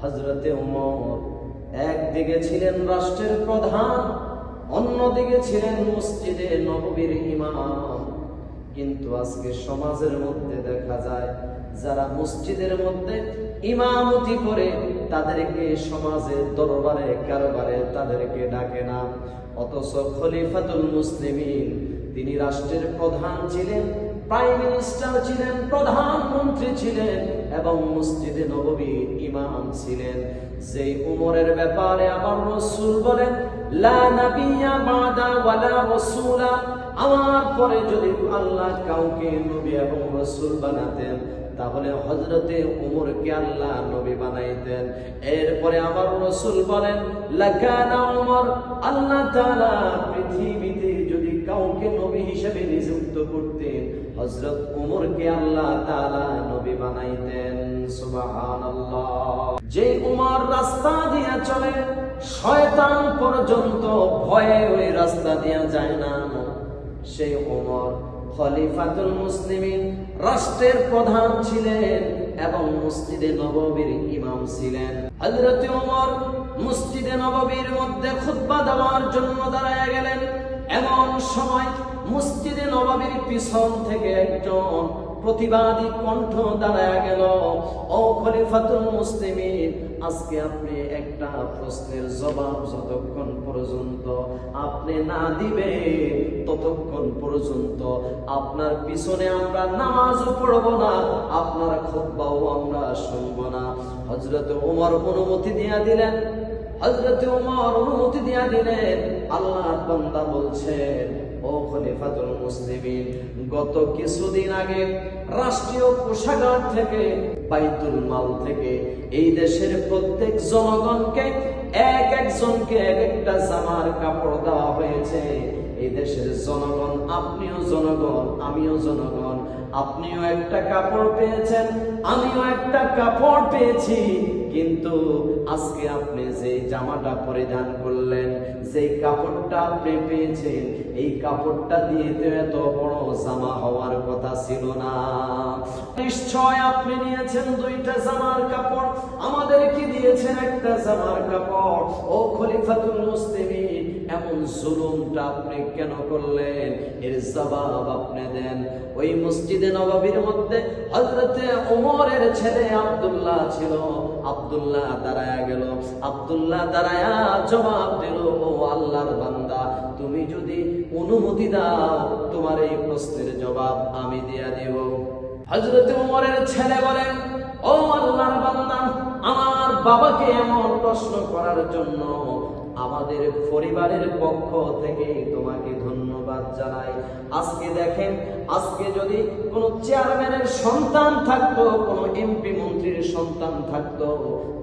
হযরতে ওমর একদিকে ছিলেন রাষ্ট্রের প্রধান, অন্যদিকে ছিলেন মসজিদে নববীর ইমাম। কিন্তু আজকে সমাজের মধ্যে দেখা যায় যারা মসজিদের মধ্যে ইমামতি করে তাদেরকে সমাজের দরবারে কারবারে তাদেরকে ডাকে না। অথচ খলিফাতুল মুসলিমিন, তিনি রাষ্ট্রের প্রধান ছিলেন, প্রাইম মিনিস্টার ছিলেন, প্রধানমন্ত্রী ছিলেন এবং মসজিদে নববীর ইমাম ছিলেন। যেই উমরের ব্যাপারে আমার রাসূল বলেন, লা নাবিয়্যা বাদা ওয়ালা রাসূলা, আমার পরে যদি আল্লাহ কাউকে নবী এবং রাসূল বানাতেন তাহলে হযরতে ওমরকে আল্লাহ নবী বানাইতেন। এরপরে আমার রাসূল বলেন, লাকানা ওমর, আল্লাহ তাআলা পৃথিবীতে যদি কাউকে নবী হিসেবে নিযুক্ত করতেন হযরত ওমরকে আল্লাহ তাআলা নবী বানাইতেন। সুবহানাল্লাহ। যে ওমর রাস্তা দিয়ে চলে শয়তান পর্যন্ত ভয়ে ওই রাস্তা দিয়ে যায় না, সেই ওমর খলিফাতুল মুসলিমিন, রাষ্ট্রের প্রধান ছিলেন এবং মসজিদে নববীর ইমাম ছিলেন। হযরত ওমর মসজিদে নববীর মধ্যে খুতবা দেওয়ার জন্য দাঁড়ায় গেলেন। এমন সময় মসজিদে নববীর পিছন থেকে একজন প্রতিবাদী কণ্ঠ দাঁড়ায় গেল, ও খলিফাতুল মুসলিমিন, আজকে আপনি একটা প্রশ্নের জবাব যতক্ষণ পর্যন্ত আপনি না দিবেন ততক্ষণ পর্যন্ত আপনার পিছনে আমরা নামাজও পড়ব না, আপনার খুতবাও আমরা শুনব না। হযরত ওমর অনুমতি দিয়া দিলেন। হযরত ওমর অনুমতি দিয়া দিলেন। আল্লাহর বান্দা বলছেন, ও খলিফাতুল মুসলিমিন, গত কিছুদিন আগে রাষ্ট্রীয় কোষাগার থেকে, বাইতুল মাল থেকে এই দেশের প্রত্যেক জনগণকে একজনকে একটা জামার কাপড় দেওয়া হয়েছে। এই দেশের জনগণ, আপনিও জনগণ, আমিও জনগণ, আপনিও একটা কাপড় পেয়েছেন, আমিও একটা কাপড় পেয়েছি। কিন্তু আজকে আপনি যে জামাটা পরিধান করলেন, যে কাপড়টা আপনি পেয়েছেন, এই কাপড়টা দিয়ে তো এত বড় জামা হওয়ার কথা ছিল না। নিশ্চয় আপনি নিয়েছেন দুইটা জামার কাপড়, আমাদের কি দিয়েছেন একটা জামার কাপড়। ও খলিফাতুল মুসলিমিন, এমন জুলুমটা আপনি কেন করলেন? এর জবাব আপনি দেন। ওই মসজিদে নববীর মধ্যে হযরতে ওমরের ছেলে আব্দুল্লাহ ছিল। আব্দুল্লাহ দাঁড়ায়া গেল। আব্দুল্লাহ দাঁড়ায়া জবাব দিল, ও আল্লাহর বান্দা, তুমি যদি অনুমতি দাও তোমার এই প্রশ্নের জবাব আমি দিয়া দেব। হযরতে ওমরের ছেলে বলেন, ও আল্লাহর বান্দা, আমার বাবাকে এমন প্রশ্ন করার জন্য আমাদের পরিবারের পক্ষ থেকে তোমাকে ধন্যবাদ জানাই। আজকে দেখেন, আজকে যদি কোন চেয়ারম্যানের সন্তান থাকতো, কোন এমপি মন্ত্রীর সন্তান থাকতো,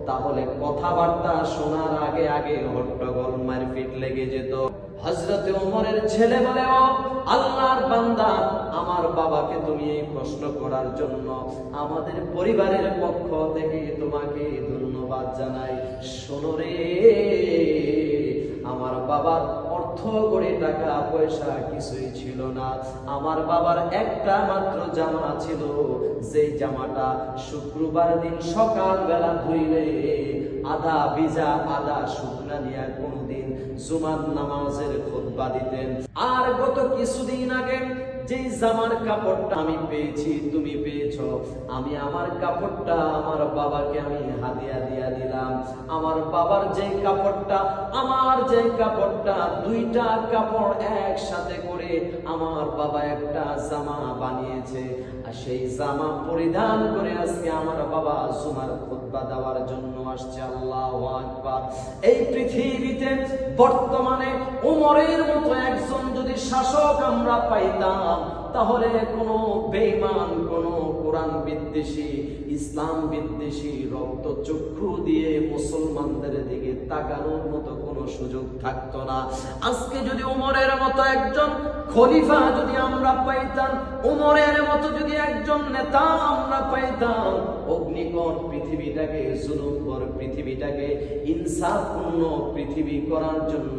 তাহলে কথাবার্তা শোনার আগে আগে হট্টগোল মারপিট লেগে যেত। হযরতে ওমরের ছেলে বলে, ও আল্লাহর বান্দা, আমার বাবাকে তুমি এই প্রশ্ন করার জন্য আমাদের পরিবারের পক্ষ থেকে তোমাকে ধন্যবাদ জানাই। শোনো রে, আমার বাবার অর্থ করে টাকা পয়সা কিছুই ছিল না। আমার বাবার একটা মাত্র জামা ছিল, যে জামাটা শুক্রবার দিন সকাল বেলা ধুইলে আধা ভিজা আধা শুকনা নিয়ে কোনদিন জুমার নামাজের খুতবা দিতেন। আর গত কিছুদিন আগে যে জামার কাপড়টা আমি পেয়েছি, তুমি পেয়েছো, আমি আমার কাপড়টা আমার বাবাকে আমি হাদিয়া দিয়া দিলাম। আমার বাবার যে কাপড়টা, আমার যে কাপড়টা, দুইটা কাপড় একসাথে করে আমার বাবা একটা জামা বানিয়েছে। আর সেই জামা পরিধান করে আজকে আমার বাবা জুমার খুতবা দেওয়ার জন্য আসছে। আল্লাহু আকবার। এই পৃথিবীতে বর্তমানে ওমরের মতো একজন যদি শাসক আমরা পাইতাম, তাহলে কোন বেঈমান, কোন কোরআন বিদ্বেষী, ইসলাম বিদ্বেষী রক্ত চক্ষু দিয়ে মুসলমানদের দিকে তাকানোর মতো কোনো সুযোগ থাকতো না। আজকে যদি ওমরের মতো একজন খলিফা যদি আমরা পাইতাম, ওমরের মতো যদি একজন নেতা আমরা পাইতাম, অগ্নিকণ পৃথিবীটাকে, জুলুমভর পৃথিবীটাকে ইনসাফপূর্ণ পৃথিবী করার জন্য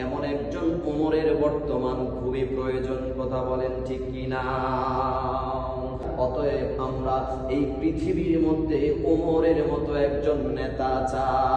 এমন একজন ওমরের বর্তমান খুবই প্রয়োজন। কথা বলেন ঠিক কিনা? অতএব আমরা এই পৃথিবীর মধ্যে ওমরের মতো একজন নেতা চাই।